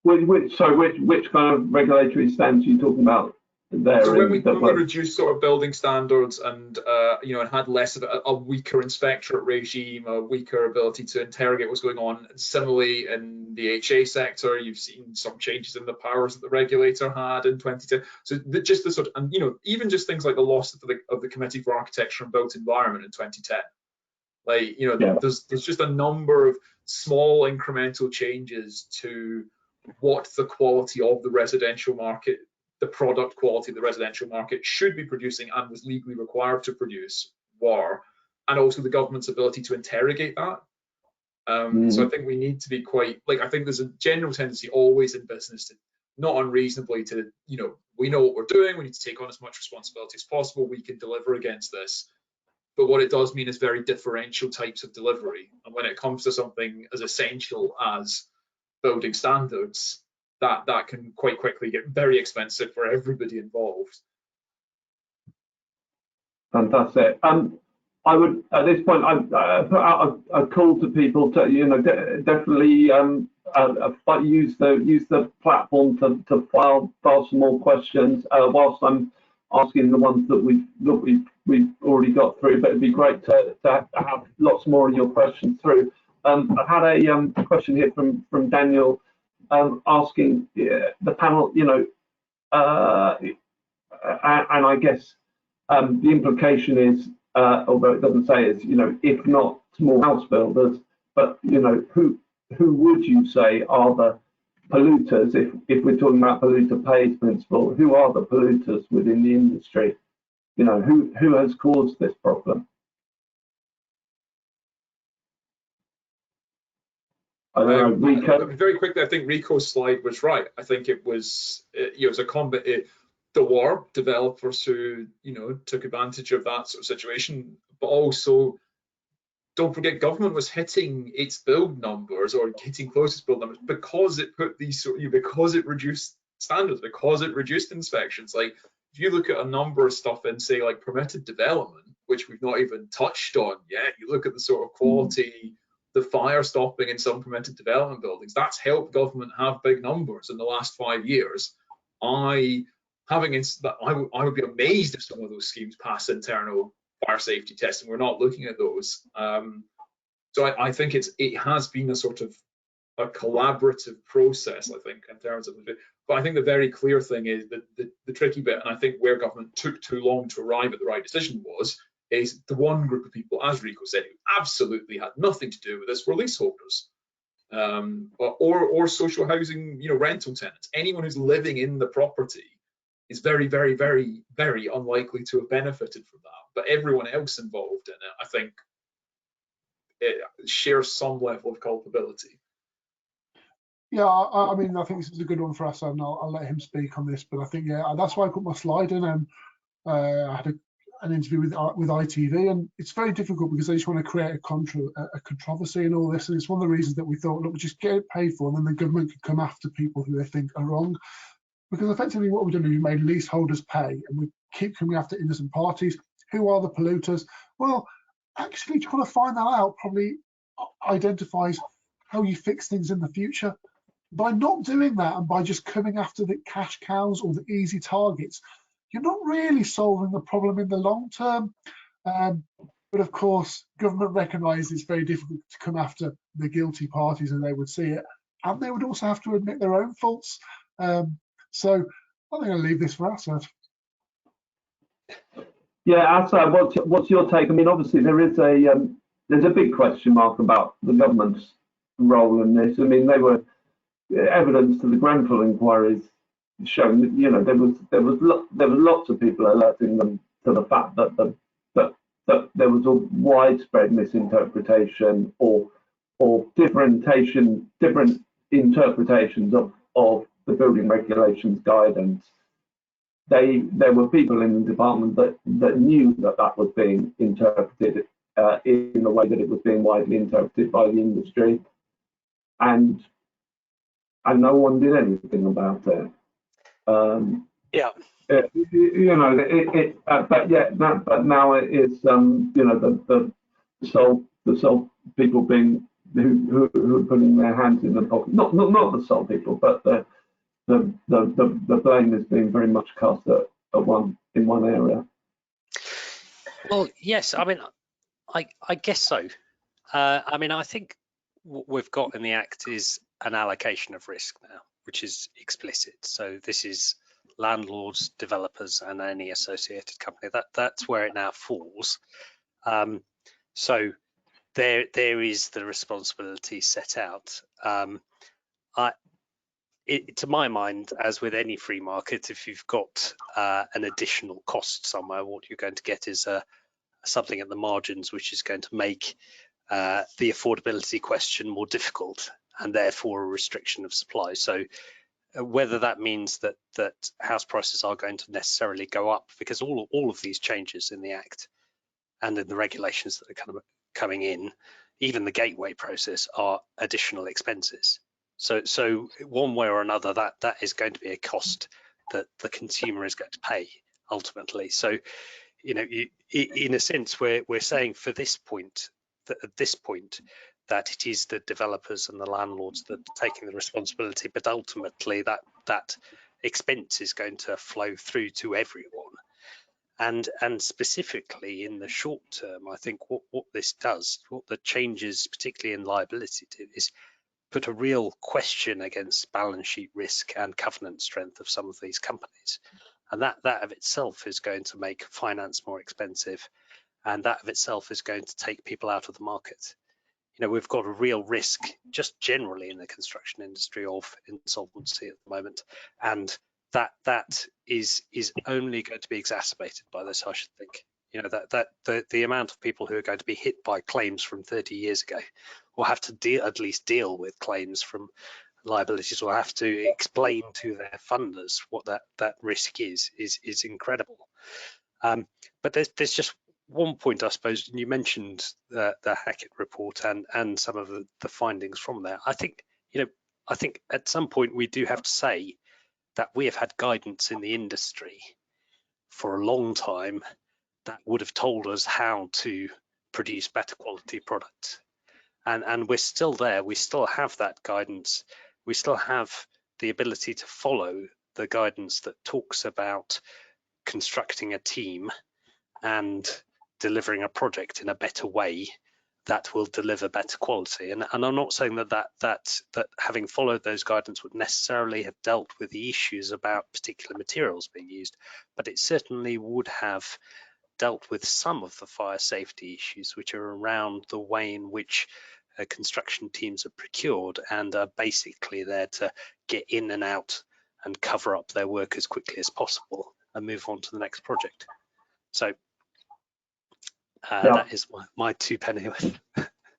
Which kind of regulatory stance are you talking about there? So when we reduced sort of building standards and and had less of a weaker inspectorate regime, a weaker ability to interrogate what's going on. Similarly, in the HA sector, you've seen some changes in the powers that the regulator had in 2010. So just the sort of, and even just things like the loss of the Committee for Architecture and Built Environment in 2010. There's just a number of small incremental changes to what the quality of the residential market, the product quality of the residential market should be producing and was legally required to produce and also the government's ability to interrogate that. So I think we need to be quite, I think there's a general tendency always in business to, not unreasonably, to, we know what we're doing, we need to take on as much responsibility as possible, we can deliver against this. But what it does mean is very differential types of delivery. And when it comes to something as essential as building standards, that can quite quickly get very expensive for everybody involved. Fantastic. I would, at this point, I put out a call to people to, definitely use the platform to file some more questions. Whilst I'm asking the ones that we've already got through, but it'd be great to have lots more of your questions through. I've had a question here from Daniel asking the panel, and I guess the implication is, although it doesn't say, is if not small house builders, but who would you say are the polluters, if we're talking about polluter pays principle? Who are the polluters within the industry? Who has caused this problem? I don't know, Rico. Very quickly, I think Rico's slide was right. I think it was there were developers who took advantage of that sort of situation, but also don't forget, government was hitting its build numbers or hitting closest build numbers because it put these because it reduced standards, because it reduced inspections. Like if you look at a number of stuff in, say, like permitted development, which we've not even touched on yet, you look at the sort of quality, the fire stopping in some permitted development buildings, that's helped government have big numbers in the last 5 years. I would be amazed if some of those schemes pass internal fire safety testing. We're not looking at those. So I think it has been a sort of a collaborative process, I think, in terms of it. But I think the very clear thing is that the tricky bit, and I think where government took too long to arrive at the right decision is the one group of people, as Rico said, who absolutely had nothing to do with this were leaseholders. Or social housing, rental tenants. Anyone who's living in the property is very, very, very, very unlikely to have benefited from that. But everyone else involved in it, I think, it shares some level of culpability. Yeah, I mean, I think this is a good one for us, and I'll let him speak on this. But I think, yeah, that's why I put my slide in. I had an interview with ITV, and it's very difficult because they just want to create a controversy and all this. And it's one of the reasons that we thought, look, just get it paid for, and then the government could come after people who they think are wrong. Because effectively what we've done is we've made leaseholders pay, and we keep coming after innocent parties. Who are the polluters? Well, actually trying to find that out probably identifies how you fix things in the future. By not doing that and by just coming after the cash cows or the easy targets, you're not really solving the problem in the long term. But of course, government recognises it's very difficult to come after the guilty parties as they would see it, and they would also have to admit their own faults. So I think I'll leave this for Asad. Yeah, Asad, what's your take? I mean, obviously there's a big question mark about the government's role in this. I mean, they were evidence to the Grenfell inquiries showing that there was lots of people alerting them to the fact that that there was a widespread misinterpretation or different interpretations of the building regulations guidance. There were people in the department that knew that was being interpreted in the way that it was being widely interpreted by the industry, and no one did anything about it. Yeah. But now it is the sole people being who are putting their hands in the pocket. Not the sole people, but the blame is being very much cast in one area. Well, yes. I mean, I guess so. I mean, I think what we've got in the Act is an allocation of risk now, which is explicit. So this is landlords, developers, and any associated company. That's where it now falls. So there is the responsibility set out. To my mind, as with any free market, if you've got an additional cost somewhere, what you're going to get is something at the margins which is going to make the affordability question more difficult, and therefore a restriction of supply. So whether that means that house prices are going to necessarily go up, because all of these changes in the Act and in the regulations that are kind of coming in, even the gateway process, are additional expenses. So one way or another, that is going to be a cost that the consumer is going to pay ultimately. So, in a sense, we're saying for this point, at this point, that it is the developers and the landlords that are taking the responsibility, but ultimately that expense is going to flow through to everyone. And specifically in the short term, I think what this does, what the changes, particularly in liability, do is put a real question against balance sheet risk and covenant strength of some of these companies. And that of itself is going to make finance more expensive, and that of itself is going to take people out of the market. You know, we've got a real risk just generally in the construction industry of insolvency at the moment, and that is only going to be exacerbated by this, I should think. You know, that the amount of people who are going to be hit by claims from 30 years ago, or have to at least deal with claims from liabilities, or have to explain to their funders what that risk is incredible. But there's just one point, I suppose, and you mentioned the Hackett report and some of the findings from there. I think at some point we do have to say that we have had guidance in the industry for a long time that would have told us how to produce better quality products. And we're still there. We still have that guidance. We still have the ability to follow the guidance that talks about constructing a team and delivering a project in a better way that will deliver better quality. And I'm not saying that having followed those guidance would necessarily have dealt with the issues about particular materials being used, but it certainly would have dealt with some of the fire safety issues which are around the way in which construction teams are procured and are basically there to get in and out and cover up their work as quickly as possible and move on to the next project. So that is my 2 penny worth.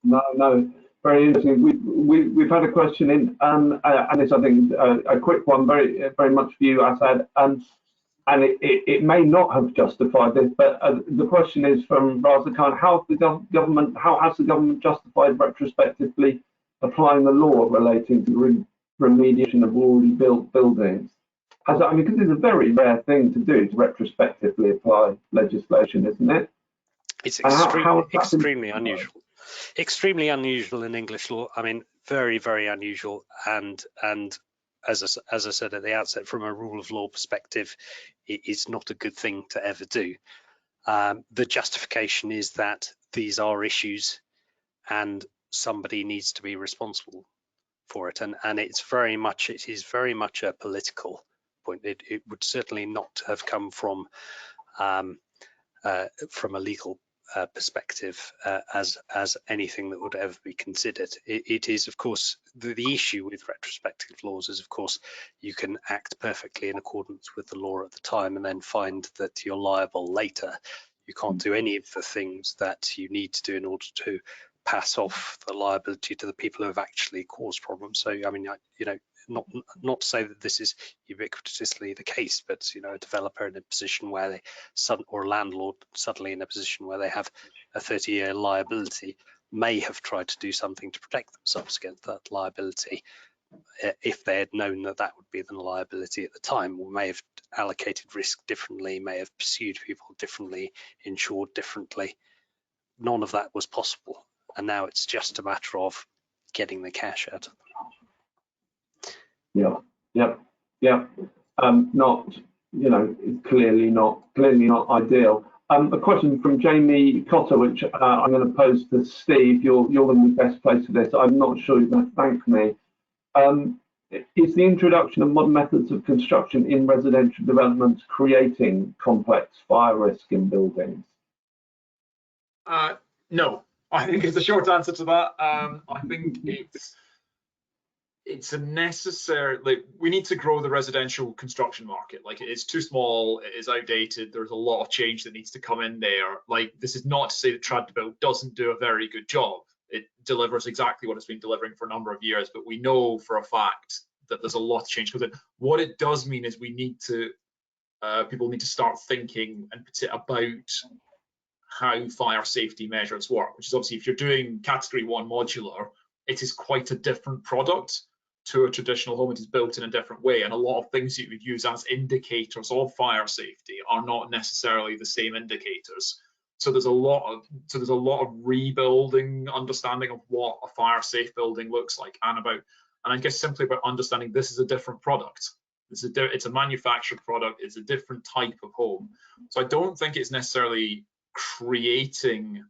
No, very interesting. We've had a question in, and it's, I think, a quick one, very much for you, Asad. And it may not have justified this, but the question is from Raza Khan: how has the government justified retrospectively applying the law relating to remediation of already built buildings? Because it's a very rare thing to do, to retrospectively apply legislation, isn't it? It's extremely unusual. Extremely unusual in English law. I mean, very, very unusual. And as I said at the outset, from a rule of law perspective, it is not a good thing to ever do. The justification is that these are issues and somebody needs to be responsible for it. And it is very much a political point. It would certainly not have come from a legal perspective as anything that would ever be considered. It is, of course, the issue with retrospective laws is, of course, you can act perfectly in accordance with the law at the time and then find that you're liable later. You can't do any of the things that you need to do in order to pass off the liability to the people who have actually caused problems. So, I mean, you know, not to say that this is ubiquitously the case, but you know, a developer in a position where or a landlord suddenly in a position where they have a 30-year liability may have tried to do something to protect themselves against that liability. If they had known that would be the liability at the time, or may have allocated risk differently, may have pursued people differently, insured differently. None of that was possible, and now it's just a matter of getting the cash out of them. Yeah. Not, you know, clearly not ideal. A question from Jamie Cotter, which I'm going to pose to Steve. You're the best place for this. I'm not sure you're going to thank me. Is the introduction of modern methods of construction in residential developments creating complex fire risk in buildings? No, I think is the short answer to that. I think it's a necessary, like, we need to grow the residential construction market. Like, it is too small, it is outdated, there's a lot of change that needs to come in there. Like, this is not to say that Trad to Build doesn't do a very good job. It delivers exactly what it's been delivering for a number of years, but we know for a fact that there's a lot of change. Because what it does mean is we need to, people need to start thinking about how fire safety measures work, which is obviously, if you're doing category 1 modular, it is quite a different product to a traditional home. It is built in a different way, and a lot of things you would use as indicators of fire safety are not necessarily the same indicators. So there's a lot of rebuilding understanding of what a fire safe building looks like, and I guess simply about understanding this is a different product. It's a manufactured product. It's a different type of home. So I don't think it's necessarily creating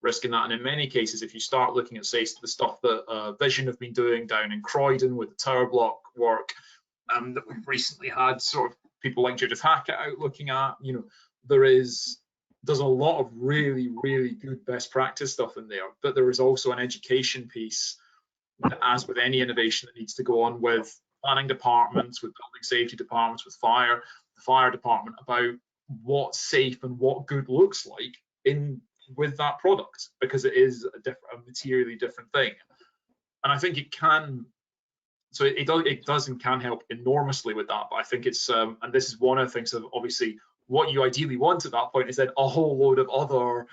risk in that. And in many cases, if you start looking at, say, the stuff that Vision have been doing down in Croydon with the tower block work, that we've recently had sort of people like Judith Hackett out looking at, there's a lot of really, really good best practice stuff in there, but there is also an education piece, as with any innovation, that needs to go on with planning departments, with building safety departments, with the fire department, about what safe and what good looks like with that product, because it is a materially different thing. And I think it can, so it does and can help enormously with that. But I think it's, and this is one of the things that obviously what you ideally want at that point is then a whole load of other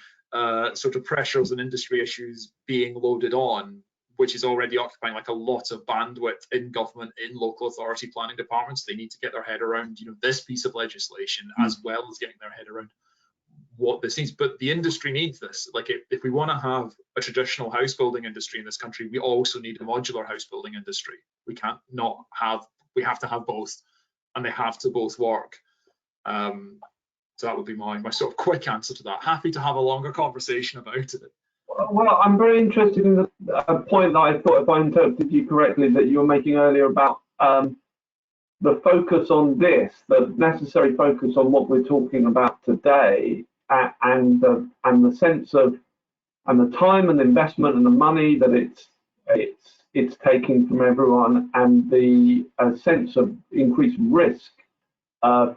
sort of pressures and industry issues being loaded on, which is already occupying like a lot of bandwidth in government, in local authority planning departments. They need to get their head around, this piece of legislation, as well as getting their head around what this needs. But the industry needs this. Like, if we want to have a traditional house building industry in this country, we also need a modular house building industry. We can't not have, we have to have both, and they have to both work. So that would be my sort of quick answer to that. Happy to have a longer conversation about it. Well, I'm very interested in the point that I thought, if I interpreted you correctly, that you were making earlier about the focus on this, the necessary focus on what we're talking about today, and the sense of, and the time and the investment and the money that it's taking from everyone, and the sense of increased risk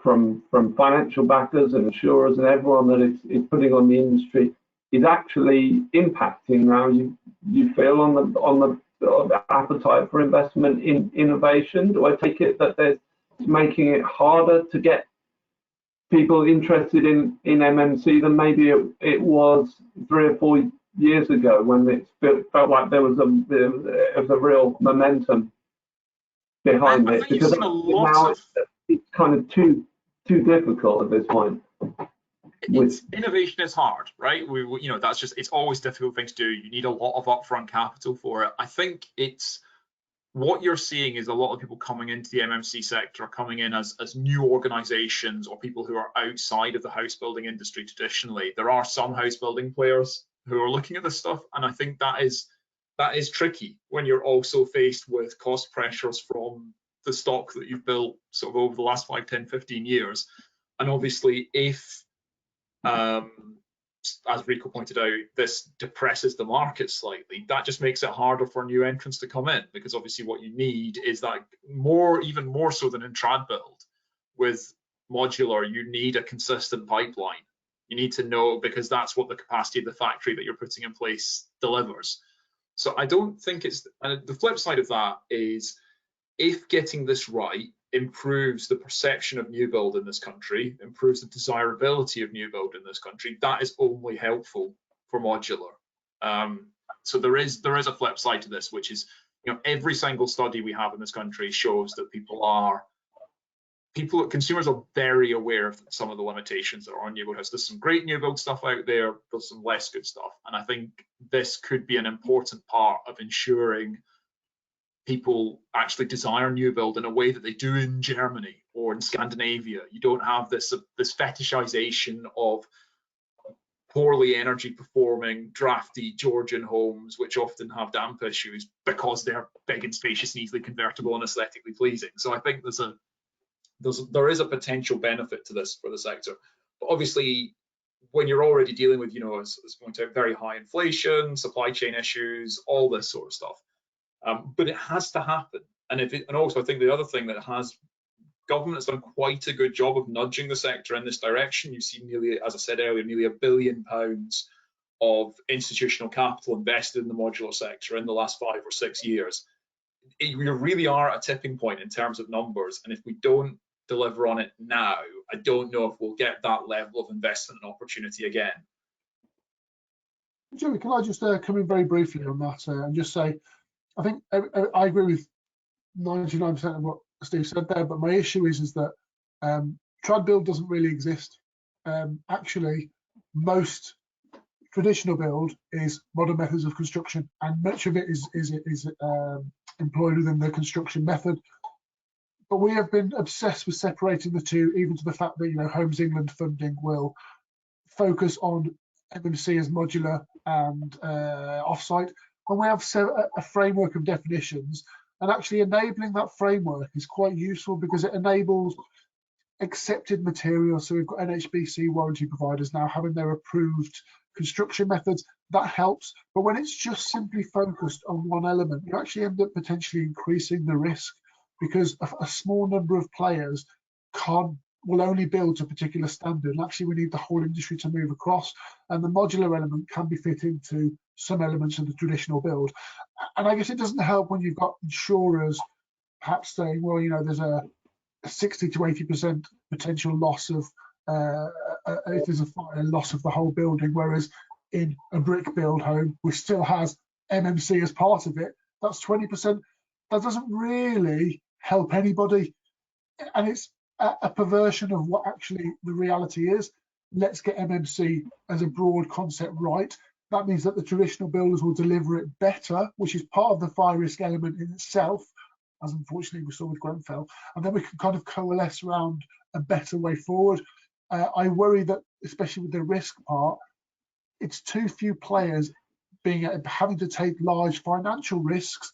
from financial backers and insurers and everyone that it's putting on the industry, is actually impacting now, you feel, on the appetite for investment in innovation? Do I take it that it's making it harder to get people interested in MMC than maybe it was 3 or 4 years ago, when it felt like there was a real momentum behind it? Because now it's kind of too difficult at this point. Innovation is hard, right? That's just, it's always a difficult thing to do. You need a lot of upfront capital for it. I think it's, what you're seeing is a lot of people coming into the MMC sector are coming in as new organizations, or people who are outside of the house building industry traditionally. There are some house building players who are looking at this stuff, and I think that is tricky when you're also faced with cost pressures from the stock that you've built sort of over the last 5, 10, 15 years. And obviously, if as Rico pointed out, this depresses the market slightly, that just makes it harder for new entrants to come in, because obviously what you need is that even more so than in trad build, with modular, you need a consistent pipeline. You need to know, because that's what the capacity of the factory that you're putting in place delivers. So I don't think it's, and the flip side of that is, if getting this right improves the perception of new build in this country, improves the desirability of new build in this country, that is only helpful for modular. So there is a flip side to this, which is, every single study we have in this country shows that consumers are very aware of some of the limitations that are on new build house. There's some great new build stuff out there, there's some less good stuff, and I think this could be an important part of ensuring people actually desire new build in a way that they do in Germany or in Scandinavia. You don't have this fetishization of poorly energy performing, drafty Georgian homes, which often have damp issues because they're big and spacious and easily convertible and aesthetically pleasing. So I think there is a potential benefit to this for the sector. But obviously, when you're already dealing with, as pointed out, very high inflation, supply chain issues, all this sort of stuff, but it has to happen. And also, I think the other thing that government has done quite a good job of nudging the sector in this direction. You've seen nearly, as I said earlier, nearly £1 billion of institutional capital invested in the modular sector in the last 5 or 6 years. We really are at a tipping point in terms of numbers, and if we don't deliver on it now, I don't know if we'll get that level of investment and opportunity again. Joey, can I just come in very briefly on that and just say, I think I agree with 99% of what Steve said there, but my issue is that trad build doesn't really exist. Actually, most traditional build is modern methods of construction, and much of it is employed within the construction method. but we have been obsessed with separating the two, even to the fact that, you know, Homes England funding will focus on MMC as modular and offsite, and we have a framework of definitions, and actually enabling that framework is quite useful because it enables accepted materials. So we've got NHBC warranty providers now having their approved construction methods. That helps, but when it's just simply focused on one element, you actually end up potentially increasing the risk, because a small number of players will only build to a particular standard, and actually we need the whole industry to move across, and the modular element can be fit into some elements of the traditional build. And I guess it doesn't help when you've got insurers perhaps saying, well, you know, there's a 60 to 80% potential loss of if there's a fire, loss of the whole building, whereas in a brick build home which still has MMC as part of it, that's 20%. That doesn't really help anybody, and it's a perversion of what actually the reality is. Let's get MMC as a broad concept right. That means that the traditional builders will deliver it better, which is part of the fire risk element in itself, as unfortunately we saw with Grenfell, and then we can kind of coalesce around a better way forward. I worry that, especially with the risk part, it's too few players having to take large financial risks,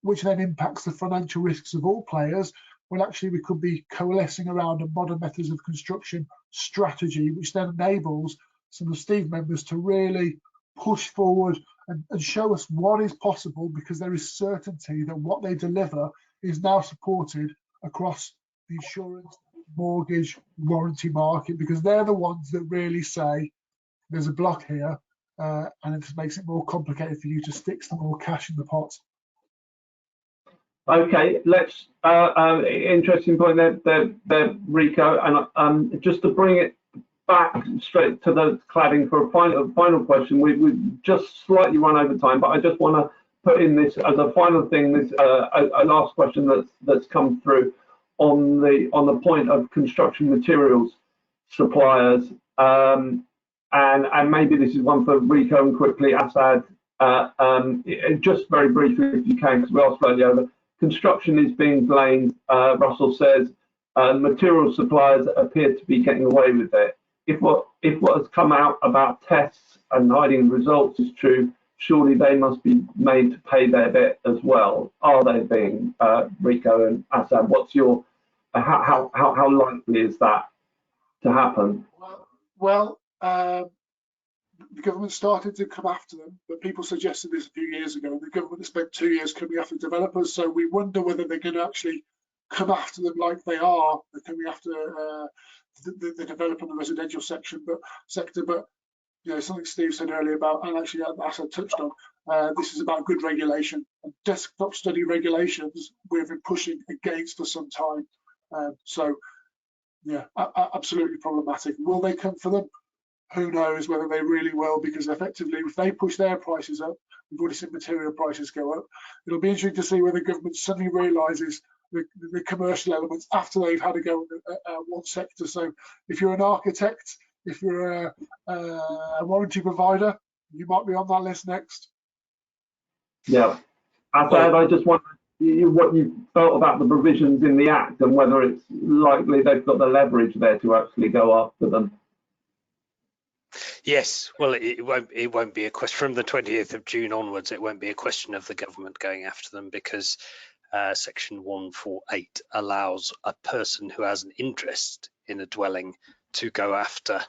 which then impacts the financial risks of all players, when actually we could be coalescing around a modern methods of construction strategy, which then enables some of Steve's members to really push forward and show us what is possible, because there is certainty that what they deliver is now supported across the insurance, mortgage, warranty market, because they're the ones that really say there's a block here, and it makes it more complicated for you to stick some more cash in the pot. Okay, let's interesting point there, Rico, and just to bring it back straight to the cladding for a final question. We've just slightly run over time, but I just want to put in this as a final thing. This a last question that's come through on the point of construction materials suppliers, and maybe this is one for Rico and quickly Assad. Just very briefly, if you can, because we are slightly over. Construction is being blamed, Russell says, material suppliers appear to be getting away with it. If what has come out about tests and hiding results is true, surely they must be made to pay their bit as well. Are they being, Rico and Assad? What's your, how likely is that to happen? Well, the government started to come after them, but people suggested this a few years ago. The government has spent 2 years coming after developers, so we wonder whether they're going to actually come after them like they are. They're coming after the developer in the residential sector. But you know, something Steve said earlier about, and actually as I touched on, this is about good regulation. And desktop study regulations we've been pushing against for some time. So yeah, absolutely problematic. Will they come for them? Who knows whether they really will, because effectively if they push their prices up, we've already seen material prices go up. It'll be interesting to see whether the government suddenly realises the commercial elements after they've had a go at one sector. So if you're an architect, if you're a warranty provider, you might be on that list next. Yeah. Assad, I just wonder what you felt about the provisions in the Act and whether it's likely they've got the leverage there to actually go after them. Yes, well, it won't be a question from the 20th of June onwards. It won't be a question of the government going after them, because Section 148 allows a person who has an interest in a dwelling to go after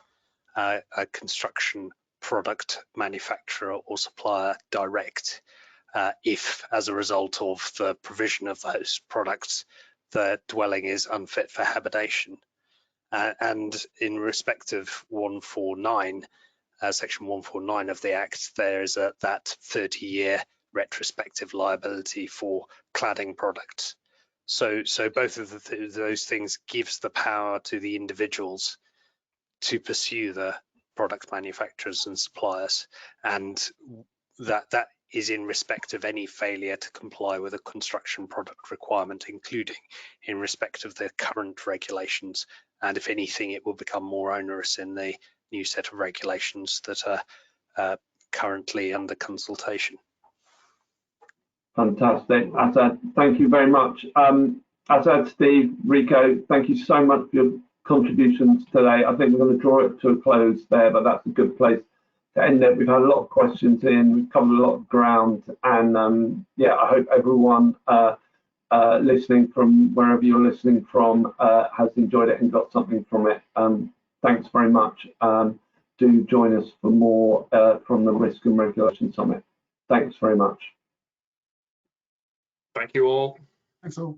a construction product manufacturer or supplier direct if, as a result of the provision of those products, the dwelling is unfit for habitation. And in respect of 149, Section 149 of the Act, there is that 30-year retrospective liability for cladding products. So both of those things gives the power to the individuals to pursue the product manufacturers and suppliers, and that is in respect of any failure to comply with a construction product requirement, including in respect of the current regulations. And if anything, it will become more onerous in the new set of regulations that are currently under consultation. Fantastic, Assad. Thank you very much. as I said, Steve, Rico, thank you so much for your contributions today. I think we're going to draw it to a close there, but that's a good place to end it. We've had a lot of questions in, we've covered a lot of ground, and yeah, I hope everyone listening from wherever you're listening from has enjoyed it and got something from it. Thanks very much. Do join us for more from the Risk and Regulation Summit. Thanks very much. Thank you all. Thanks all.